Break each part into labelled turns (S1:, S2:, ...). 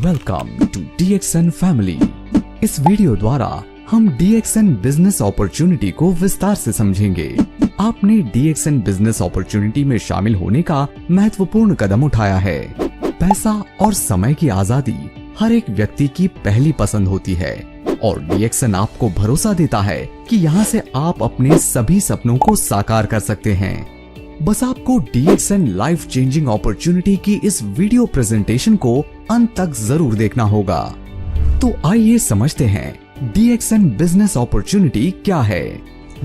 S1: Welcome to DXN family. इस video द्वारा हम DXN बिजनेस अपॉर्चुनिटी को विस्तार से समझेंगे। आपने DXN बिजनेस अपॉर्चुनिटी में शामिल होने का महत्वपूर्ण कदम उठाया है। पैसा और समय की आजादी हर एक व्यक्ति की पहली पसंद होती है और DXN आपको भरोसा देता है कि यहाँ से आप अपने सभी सपनों को साकार कर सकते हैं। बस आपको DXN लाइफ चेंजिंग अपॉर्चुनिटी की इस वीडियो प्रेजेंटेशन को अंत तक जरूर देखना होगा। तो आइए समझते हैं DXN बिजनेस अपॉर्चुनिटी क्या है।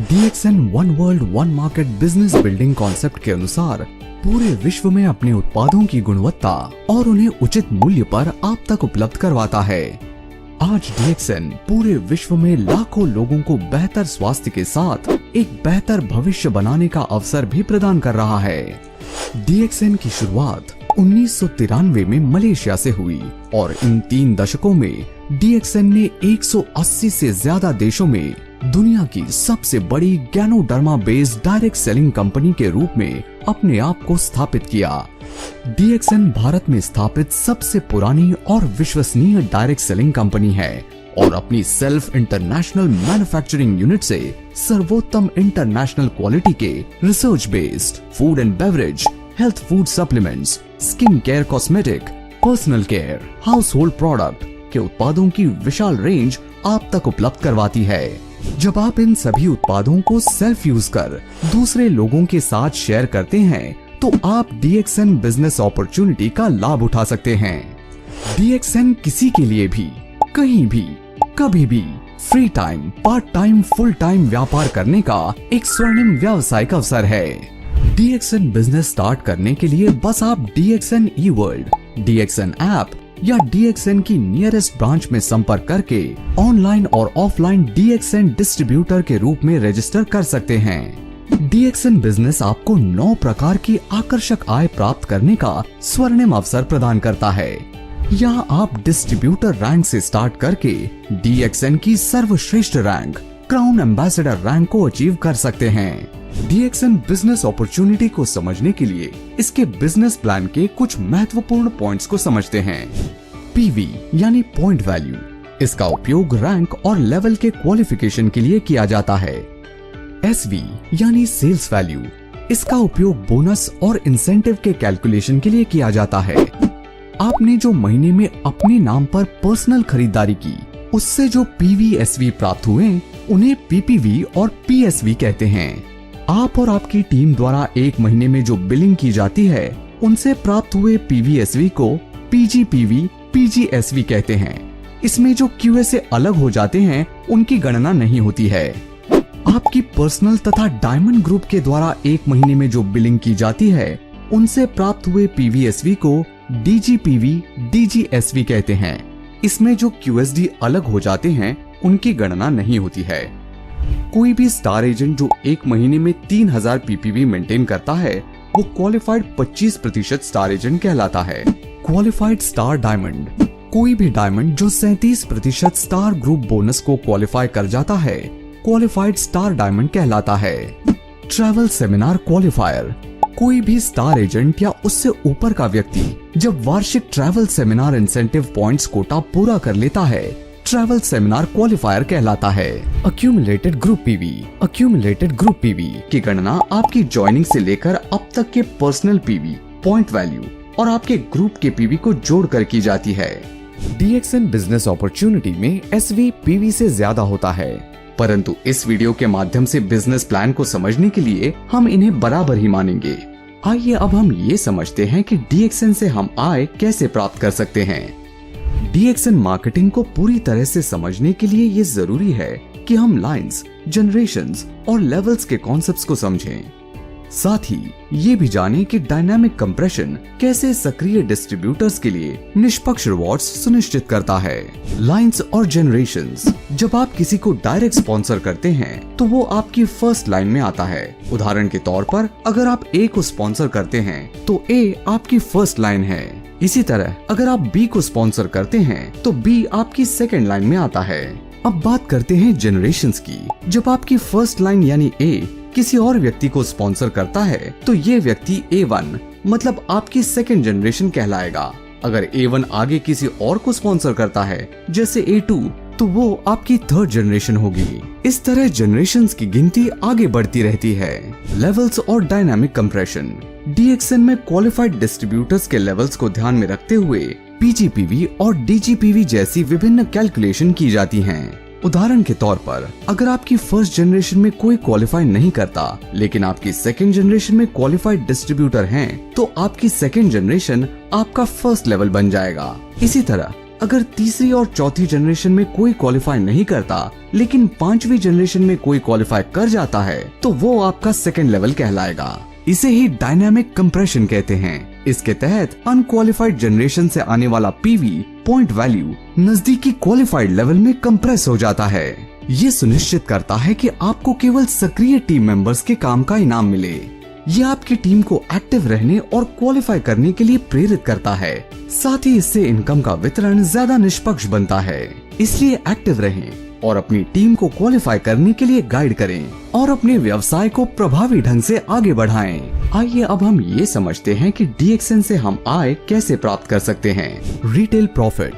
S1: DXN one world one market business building concept के अनुसार पूरे विश्व में अपने उत्पादों की गुणवत्ता और उन्हें उचित मूल्य पर आप तक उपलब्ध करवाता है। आज DXN पूरे विश्व में लाखों लोगों को बेहतर स्वास्थ्य के साथ एक बेहतर भविष्य बनाने का अवसर भी प्रदान कर रहा है। DXN की शुरुआत 1993 में मलेशिया से हुई और इन 3 दशकों में DXN ने 180 से ज्यादा देशों में दुनिया की सबसे बड़ी ganoderma based direct selling company के रूप में अपने आप को स्थापित किया। DXN भारत में स्थापित सबसे पुरानी और विश्वसनीय डायरेक्ट सेलिंग कंपनी है और अपनी सेल्फ इंटरनेशनल मैन्युफैक्चरिंग यूनिट से सर्वोत्तम इंटरनेशनल क्वालिटी के research based food and beverage, health food supplements, skin care, cosmetic, personal care, house hold product के उत्पादों की विशाल रेंज आप तक उपलब्ध करवाती है। जब आप इन सभी उत्पादों को सेल्फ यूज कर दूसरे लोगों के साथ शेयर करते हैं तो आप DXN बिजनेस अपॉर्चुनिटी का लाभ उठा सकते हैं। DXN किसी के लिए भी, कहीं भी, कभी भी free time, part time, full time व्यापार करने का एक स्वर्णिम व्यावसायिक अवसर है। DXN बिजनेस स्टार्ट करने के लिए बस आप DXN eWorld, DXN ऐप या DXN की नियरेस्ट ब्रांच में संपर्क करके ऑनलाइन और ऑफलाइन DXN डिस्ट्रीब्यूटर के रूप में रजिस्टर कर सकते हैं। DXN बिजनेस आपको 9 प्रकार की आकर्षक आय प्राप्त करने का स्वर्णिम अवसर प्रदान करता है। यहाँ आप डिस्ट्रीब्यूटर रैंक से स्टार्ट करके DXN की सर्वश्रेष्ठ रैंक क्राउन एम्बेसडर रैंक को अचीव कर सकते हैं। DXN बिजनेस अपॉर्चुनिटी को समझने के लिए इसके बिजनेस प्लान के कुछ महत्वपूर्ण पॉइंट्स को समझते हैं। PV यानी पॉइंट वैल्यू, इसका उपयोग रैंक और लेवल के क्वालिफिकेशन के लिए किया जाता है। SV यानी सेल्स वैल्यू, इसका उपयोग बोनस और इंसेंटिव के कैलकुलेशन के लिए किया जाता है। आपने जो महीने में अपने नाम पर पर्सनल खरीदारी की, उससे जो PVSV प्राप्त हुए उन्हें PPV और PSV कहते हैं। आप और आपकी टीम द्वारा एक महीने में जो बिलिंग की जाती है उनसे प्राप्त हुए PVSV को PGPV, PGSV कहते हैं। इसमें जो QA से अलग हो जाते हैं उनकी गणना नहीं होती है। आपकी पर्सनल तथा डायमंड ग्रुप के द्वारा एक महीने में जो बिलिंग की जाती है उनसे प्राप्त हुए PVSV को DGPV, DGSV कहते हैं। इसमें जो QSD अलग हो जाते हैं उनकी गणना नहीं होती है। कोई भी स्टार एजेंट जो एक महीने में 3000 PPV मेंटेन करता है वो क्वालिफाइड 25% स्टार एजेंट कहलाता है। क्वालिफाइड स्टार डायमंड, कोई भी डायमंड जो 37% स्टार ग्रुप बोनस को क्वालिफाई कर जाता है क्वालिफाइड स्टार डायमंड कहलाता है। ट्रैवल सेमिनार क्वालिफायर, कोई भी स्टार एजेंट या उससे ऊपर का व्यक्ति जब वार्षिक travel seminar incentive points quota पूरा कर लेता है ट्रैवल सेमिनार क्वालिफायर कहलाता है। Accumulated group PV, accumulated group PV की गणना आपकी ज्वाइनिंग से लेकर अब तक के पर्सनल PV, पॉइंट वैल्यू और आपके ग्रुप के PV को जोड़कर की जाती है। DXN बिजनेस अपॉर्चुनिटी में SV PV से ज्यादा होता है, परंतु इस वीडियो के माध्यम से बिजनेस प्लान को समझने के लिए हम इन्हें बराबर ही मानेंगे। आइए अब हम ये समझते हैं कि DXN से हम आय कैसे प्राप्त कर सकते हैं। DXN मार्केटिंग को पूरी तरह से समझने के लिए ये जरूरी है कि हम लाइंस, जनरेशंस और लेवल्स के कॉन्सेप्ट्स को समझें। साथ ही ये भी जानें कि डायनामिक कंप्रेशन कैसे सक्रिय डिस्ट्रीब्यूटर्स के लिए निष्पक्ष रिवॉर्ड्स सुनिश्चित करता है। लाइंस और जनरेशंस, जब आप किसी को डायरेक्ट स्पॉन्सर करते हैं तो वो आपकी फर्स्ट लाइन में आता है। उदाहरण के तौर पर अगर आप A को स्पॉन्सर करते हैं तो A आपकी फर्स्ट लाइन है। इसी तरह अगर आप B को स्पॉन्सर करते हैं तो B आपकी सेकेंड लाइन में आता है। अब बात करते हैं जनरेशंस की। जब आपकी फर्स्ट लाइन यानी A किसी और व्यक्ति को स्पॉन्सर करता है तो ये व्यक्ति A1 मतलब आपकी सेकेंड जनरेशन कहलाएगा। अगर A1 आगे किसी और को स्पॉन्सर करता है जैसे A2, तो वो आपकी थर्ड जनरेशन होगी। इस तरह जनरेशंस की गिनती आगे बढ़ती रहती है। लेवल्स और डायनामिक कंप्रेशन। DXN में क्वालिफाइड डिस्ट्रीब्यूटर्स के लेवल्स को ध्यान में रखते हुए PGPV और DGPV जैसी विभिन्न कैलकुलेशन की जाती हैं। उदाहरण के तौर पर अगर आपकी फर्स्ट जनरेशन में कोई क्वालिफाई नहीं करता, लेकिन आपकी सेकेंड जनरेशन में क्वालिफाइड डिस्ट्रीब्यूटर हैं, तो आपकी सेकेंड जनरेशन आपका फर्स्ट लेवल बन जाएगा। इसी तरह अगर तीसरी और चौथी जनरेशन में कोई क्वालिफाई नहीं करता, लेकिन पांचवी जनरेशन में कोई क्वालिफाई कर जाता है, तो वो आपका सेकेंड लेवल कहलाएगा। इसे ही डायनामिक कंप्रेशन कहते हैं। इसके तहत अनक्वालिफाइड जनरेशन से आने वाला PV पॉइंट वैल्यू नजदीकी क्वालिफाइड लेवल में कंप्रेस हो जाता है। ये सुनिश्चित करता है कि आपको केवल सक्रिय टीम मेंबर्स के काम का इनाम मिले। ये आपकी टीम को एक्टिव रहने और क्वालिफाई करने के लिए प्रेरित करता है। साथ ही इससे इनकम का वितरण ज्यादा निष्पक्ष बनता है। इसलिए एक्टिव रहें और अपनी टीम को क्वालिफाई करने के लिए गाइड करें और अपने व्यवसाय को प्रभावी ढंग से आगे बढ़ाएं। आइए अब हम ये समझते हैं कि DXN से हम आय कैसे प्राप्त कर सकते हैं। Retail profit.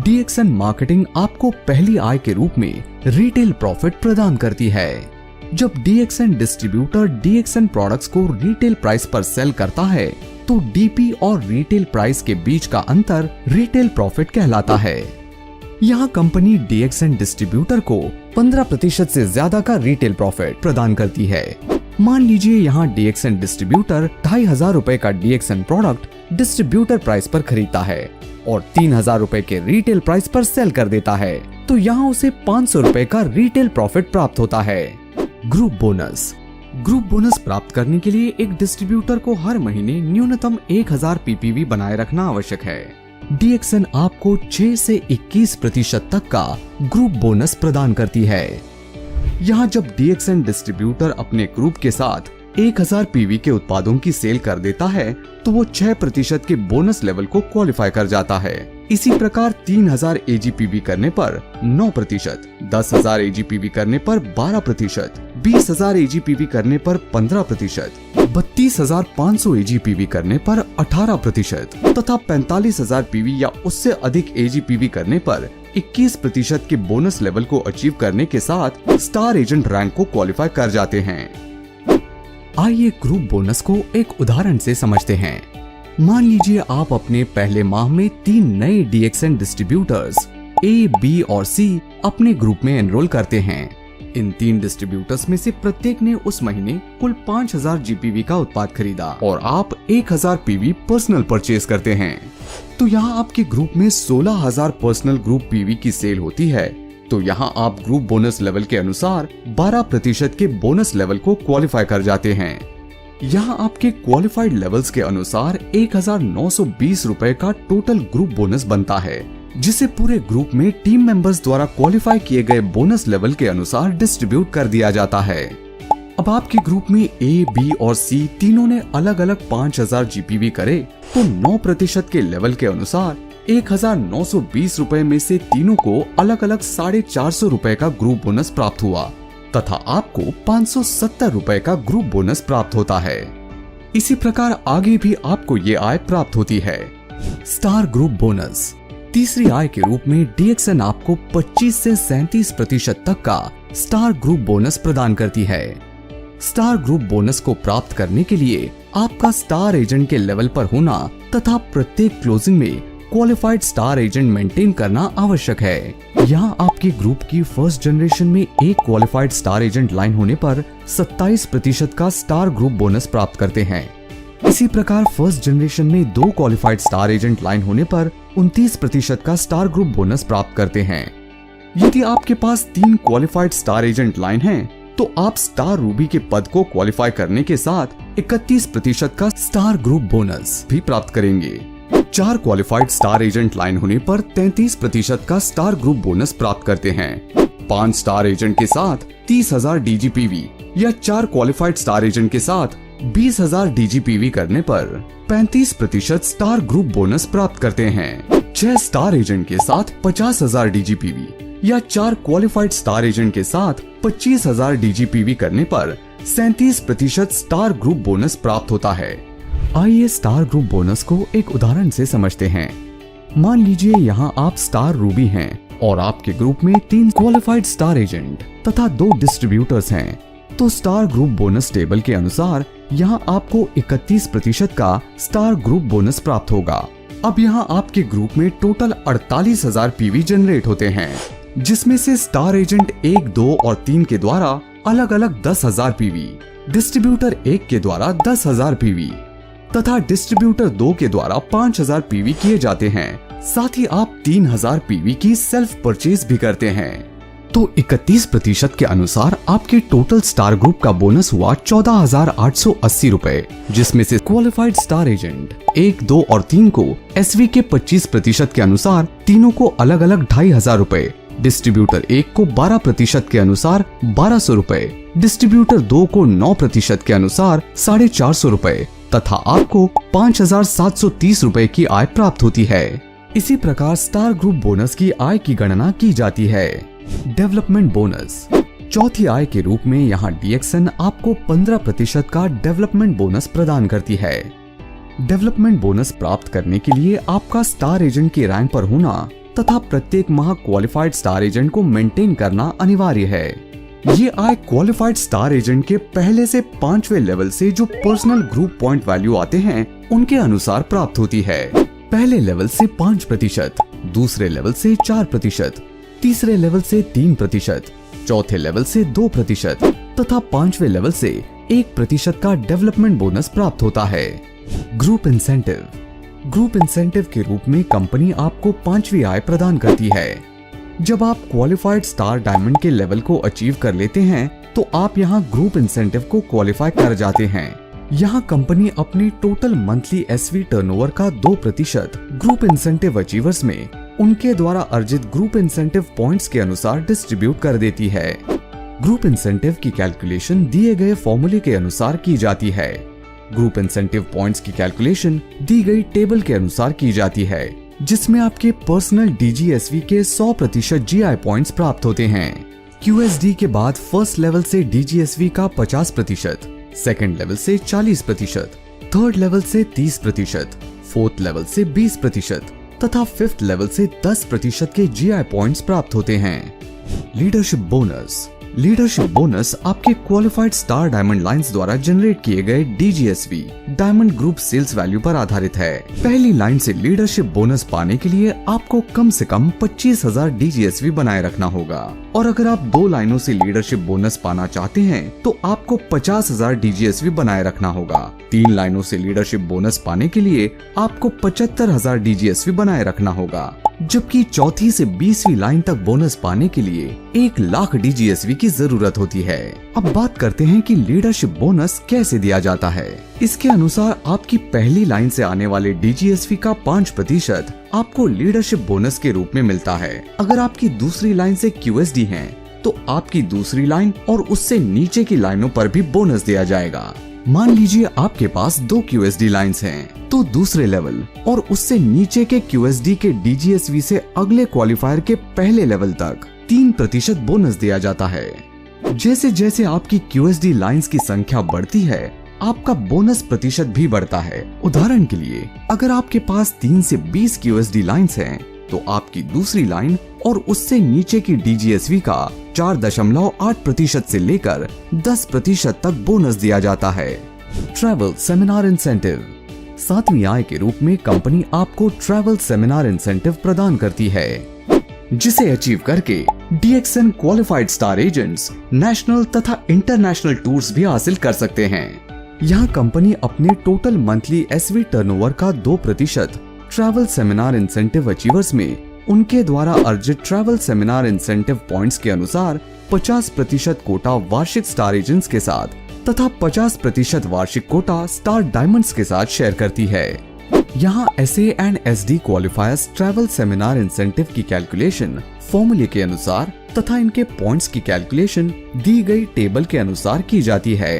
S1: DXN मार्केटिंग आपको पहली आय के रूप में रिटेल प्रॉफिट प्रदान करती है। जब DXN डिस्ट्रीब्यूटर DXN प्रोडक्ट्स को रिटेल प्राइस पर सेल करता है, तो DP और रिटेल प्राइस के बीच का अंतर रिटेल प्रॉफिट कहलाता है। यहाँ कंपनी DXN डिस्ट्रीब्यूटर को 15% से ज्यादा का रिटेल प्रॉफिट प्रदान करती है। मान लीजिए यहाँ DXN डिस्ट्रीब्यूटर 2500 रुपए का DXN प्रोडक्ट डिस्ट्रीब्यूटर प्राइस पर खरीदता है और 3000 रुपए के रिटेल प्राइस पर सेल कर देता है, तो यहाँ उसे 500 रुपए का रिटेल प्रॉफिट प्राप्त होता है। Group bonus. ग्रुप बोनस प्राप्त करने के लिए एक डिस्ट्रीब्यूटर को हर महीने न्यूनतम 1000 PPV बनाए रखना आवश्यक है। DXN आपको 6 से 21% तक का ग्रुप बोनस प्रदान करती है। यहाँ जब DXN डिस्ट्रीब्यूटर अपने ग्रुप के साथ 1000 PV के उत्पादों की सेल कर देता है, तो वो 6% के बोनस लेवल को क्वालिफाई कर जाता है। इसी प्रकार 3000 AGPV करने पर 9%, 10,000 AGPV करने पर 12%, 20,000 AGPV करने पर 15%, 32,500 AGPV करने पर 18% तथा 45,000 PV या उससे अधिक AGPV करने पर 21% के बोनस लेवल को अचीव करने के साथ स्टार एजेंट रैंक को क्वालिफाई कर जाते हैं। आइए ग्रुप बोनस को एक उदाहरण से समझते हैं। मान लीजिए आप अपने पहले माह में 3 नए DXN डिस्ट्रीब्यूटर्स A, B और C अपने ग्रुप में एनरोल करते हैं। इन 3 डिस्ट्रीब्यूटर्स में से प्रत्येक ने उस महीने कुल 5000 GPV का उत्पाद खरीदा और आप 1000 PV पर्सनल परचेज करते हैं। तो यहाँ आपके ग्रुप में 16000 पर्सनल ग्रुप PV की सेल होती है। तो यहाँ आप ग्रुप बोनस लेवल के अनुसार 12% के बोनस लेवल को क्वालिफाई कर जाते हैं। यहाँ आपके क्वालिफाइड लेवल्स के अनुसार 1920 रुपए का टोटल ग्रुप बोनस बनता है, जिसे पूरे ग्रुप में टीम मेंबर्स द्वारा क्वालिफाई किए गए बोनस लेवल के अनुसार डिस्ट्रीब्यूट कर दिया जाता है। अब आपके ग्रुप में A, B और C तीनों ने अलग अलग 5000 GPV करे, तो 9% के लेवल के अनुसार 1920 रुपए में से तीनों को अलग अलग 450 रुपए का ग्रुप बोनस प्राप्त हुआ तथा आपको 570 रुपए का ग्रुप बोनस प्राप्त होता है। इसी प्रकार आगे भी आपको ये आय प्राप्त होती है। Star group bonus. तीसरी आय के रूप में DXN आपको 25 से 37% तक का स्टार ग्रुप बोनस प्रदान करती है। स्टार ग्रुप बोनस को प्राप्त करने के लिए आपका स्टार एजेंट के लेवल पर होना तथा प्रत्येक क्लोजिंग में क्वालिफाइड स्टार एजेंट मेंटेन करना आवश्यक है। यहाँ आपके ग्रुप की फर्स्ट जनरेशन में एक क्वालिफाइड स्टार एजेंट लाइन होने पर 27% का स्टार ग्रुप बोनस प्राप्त करते हैं। इसी प्रकार फर्स्ट जनरेशन में 2 क्वालिफाइड स्टार एजेंट लाइन होने पर 29% का स्टार ग्रुप बोनस प्राप्त करते हैं। यदि आपके पास 3 क्वालिफाइड स्टार एजेंट लाइन हैं, तो आप स्टार रूबी के पद को क्वालिफाई करने के साथ 31% का स्टार ग्रुप बोनस भी प्राप्त करेंगे। 4 क्वालिफाइड स्टार एजेंट लाइन होने पर 33% का स्टार ग्रुप बोनस प्राप्त करते हैं। 5 स्टार एजेंट के साथ 30,000 DGPV या 4 क्वालिफाइड स्टार एजेंट के साथ 20,000 DGPV करने पर 35% स्टार ग्रुप बोनस प्राप्त करते हैं। 6 स्टार एजेंट के साथ 50,000 DGPV या 4 क्वालिफाइड स्टार एजेंट के साथ 25,000 DGPV करने पर 37% स्टार ग्रुप बोनस प्राप्त होता है। आइए स्टार ग्रुप बोनस को एक उदाहरण से समझते हैं। मान लीजिए यहाँ आप स्टार रूबी हैं और आपके ग्रुप में 3 क्वालिफाइड स्टार एजेंट तथा 2 डिस्ट्रीब्यूटर्स हैं, तो स्टार ग्रुप बोनस टेबल के अनुसार यहाँ आपको 31% का स्टार ग्रुप बोनस प्राप्त होगा। अब यहाँ आपके ग्रुप में टोटल 48,000 पीवी जनरेट होते हैं, जिसमें से स्टार एजेंट 1, 2 और 3 के द्वारा अलग अलग 10,000 पीवी, डिस्ट्रीब्यूटर 1 के द्वारा 10,000 पीवी तथा डिस्ट्रीब्यूटर 2 के द्वारा 5,000 पीवी किए जाते हैं। साथ ही आप 3,000 पीवी की सेल्फ परचेज भी करते हैं। तो 31% के अनुसार आपके टोटल स्टार ग्रुप का बोनस हुआ 14,880 रुपए, जिसमें से क्वालिफाइड स्टार एजेंट 1, 2 और 3 को एसवी के 25% के अनुसार तीनों को अलग अलग 2,500 रुपए, डिस्ट्रीब्यूटर 1 को 12% के अनुसार 1,200 रुपए, डिस्ट्रीब्यूटर 2 को 9% के अनुसार 450 रुपए तथा आपको 5,730 रुपए की आय प्राप्त होती है। इसी प्रकार स्टार ग्रुप बोनस की आय की गणना की जाती है। डेवलपमेंट बोनस चौथी आय के रूप में यहाँ डीएक्सएन आपको 15% का डेवलपमेंट बोनस प्रदान करती है। डेवलपमेंट बोनस प्राप्त करने के लिए आपका स्टार एजेंट के रैंक पर होना तथा प्रत्येक माह क्वालिफाइड स्टार एजेंट को मेंटेन करना अनिवार्य है। ये आय क्वालिफाइड स्टार एजेंट के पहले से 5वें लेवल से जो पर्सनल ग्रुप पॉइंट वैल्यू आते हैं उनके अनुसार प्राप्त होती है। पहले लेवल से 5%, दूसरे लेवल से 4%, तीसरे लेवल से 3%, चौथे लेवल से 2% तथा 5वें लेवल से 1% का डेवलपमेंट बोनस प्राप्त होता है। ग्रुप इंसेंटिव के रूप में कंपनी आपको 5वीं आय प्रदान करती है। जब आप क्वालिफाइड स्टार डायमंड के लेवल को अचीव कर लेते हैं तो आप यहाँ ग्रुप इंसेंटिव को क्वालिफाई कर जाते हैं। यहाँ कंपनी अपने टोटल मंथली एसवी टर्नओवर का 2% ग्रुप इंसेंटिव अचीवर्स में उनके द्वारा अर्जित ग्रुप इंसेंटिव पॉइंट्स के अनुसार डिस्ट्रीब्यूट कर देती है। ग्रुप इंसेंटिव की कैलकुलेशन दिए गए फॉर्मूले के अनुसार की जाती है। ग्रुप इंसेंटिव पॉइंट्स की कैलकुलेशन दी गई टेबल के अनुसार की जाती है, जिसमें आपके पर्सनल डीजीएसवी के 100% जीआई पॉइंट्स प्राप्त होते हैं। क्यूएसडी के बाद फर्स्ट लेवल से डीजीएसवी का 50%, सेकंड लेवल से 40%, थर्ड लेवल से 30%, फोर्थ लेवल से 20% तथा फिफ्थ लेवल से 10% के जीआई पॉइंट्स प्राप्त होते हैं। लीडरशिप बोनस आपके क्वालिफाइड स्टार डायमंड लाइंस द्वारा जनरेट किए गए डीजीएसवी डायमंड ग्रुप सेल्स वैल्यू पर आधारित है। पहली लाइन से लीडरशिप बोनस पाने के लिए आपको कम से कम 25,000 डीजीएसवी बनाए रखना होगा और अगर आप 2 लाइनों से लीडरशिप बोनस पाना चाहते हैं तो आपको 50,000 डीजीएसवी बनाए रखना होगा। 3 लाइनों से लीडरशिप बोनस पाने के लिए आपको 75,000 डीजीएसवी बनाए रखना होगा, जबकि चौथी से 20वीं लाइन तक बोनस पाने के लिए 1 लाख डीजीएसवी की जरूरत होती है। अब बात करते हैं कि लीडरशिप बोनस कैसे दिया जाता है। इसके अनुसार आपकी पहली लाइन से आने वाले डीजीएसवी का 5% आपको लीडरशिप बोनस के रूप में मिलता है। अगर आपकी दूसरी लाइन से क्यूएसडी है तो आपकी दूसरी लाइन और उससे नीचे की लाइनों पर भी बोनस दिया जाएगा। मान लीजिए आपके पास 2 क्यूएसडी लाइंस हैं, तो दूसरे लेवल और उससे नीचे के क्यूएसडी के डीजीएसवी से अगले क्वालिफायर के पहले लेवल तक 3% बोनस दिया जाता है। जैसे जैसे आपकी क्यूएसडी लाइंस की संख्या बढ़ती है, आपका बोनस प्रतिशत भी बढ़ता है। उदाहरण के लिए, अगर आपके पास 3 से 20 क्यूएसडी लाइंस हैं, तो आपकी दूसरी लाइन और उससे नीचे की डीजीएसवी का 4.8% से लेकर 10% तक बोनस दिया जाता है। ट्रैवल सेमिनार इंसेंटिव 7वीं आय के रूप में कंपनी आपको ट्रैवल सेमिनार इंसेंटिव प्रदान करती है, जिसे अचीव करके DXN qualified star agents national तथा इंटरनेशनल टूर्स भी हासिल कर सकते हैं। यहाँ कंपनी अपने टोटल मंथली एसवी टर्नओवर का 2% ट्रैवल सेमिनार इंसेंटिव अचीवर्स में उनके द्वारा अर्जित ट्रैवल सेमिनार इंसेंटिव पॉइंट्स के अनुसार 50% कोटा वार्षिक स्टार एजेंट्स के साथ तथा 50% वार्षिक कोटा स्टार डायमंड्स के साथ शेयर करती है। यहाँ SA and SD qualifiers travel seminar incentive की कैलकुलेशन फॉर्मूले के अनुसार तथा इनके पॉइंट्स की कैलकुलेशन दी गई टेबल के अनुसार की जाती है।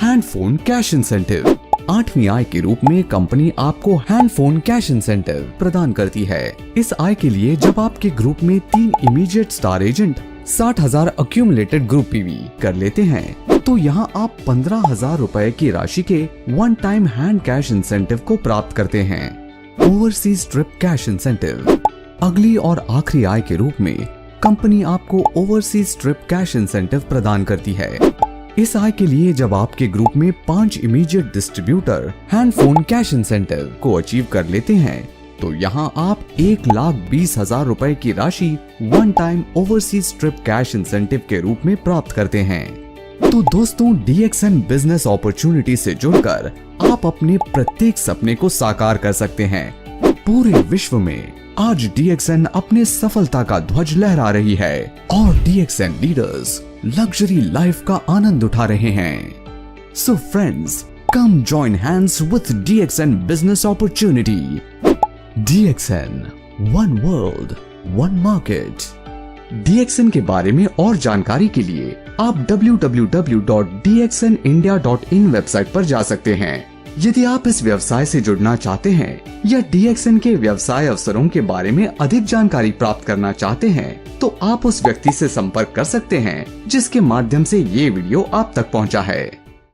S1: हैंड फोन कैश इंसेंटिव 8वीं आय के रूप में कंपनी आपको हैंड फोन कैश इंसेंटिव प्रदान करती है। इस आय के लिए जब आपके ग्रुप में 3 immediate star agent 60,000 accumulated group PV कर लेते हैं, तो यहाँ आप 15,000 रुपए की राशि के one time hand cash incentive को प्राप्त करते हैं। Overseas trip cash incentive. अगली और आखिरी आय के रूप में कंपनी आपको ओवरसीज ट्रिप कैश इंसेंटिव प्रदान करती है। इस आय के लिए जब आपके ग्रुप में 5 immediate distributor hand phone cash incentive को अचीव कर लेते हैं तो यहाँ आप 1,20,000 रुपए की राशि one time overseas trip cash incentive के रूप में प्राप्त करते हैं। तो दोस्तों, DXN बिजनेस अपॉर्चुनिटी से जुड़कर आप अपने प्रत्येक सपने को साकार कर सकते हैं। पूरे विश्व में आज DXN अपने सफलता का ध्वज लहरा रही है और DXN लीडर्स लग्जरी लाइफ का आनंद उठा रहे हैं। So friends, come join hands with DXN business opportunity. DXN, one world, one market. DXN के बारे में और जानकारी के लिए आप www.dxnindia.in वेबसाइट पर जा सकते हैं। यदि आप इस व्यवसाय से जुड़ना चाहते हैं या DXN के व्यवसाय अवसरों के बारे में अधिक जानकारी प्राप्त करना चाहते हैं तो आप उस व्यक्ति से संपर्क कर सकते हैं जिसके माध्यम से ये वीडियो आप तक पहुंचा है।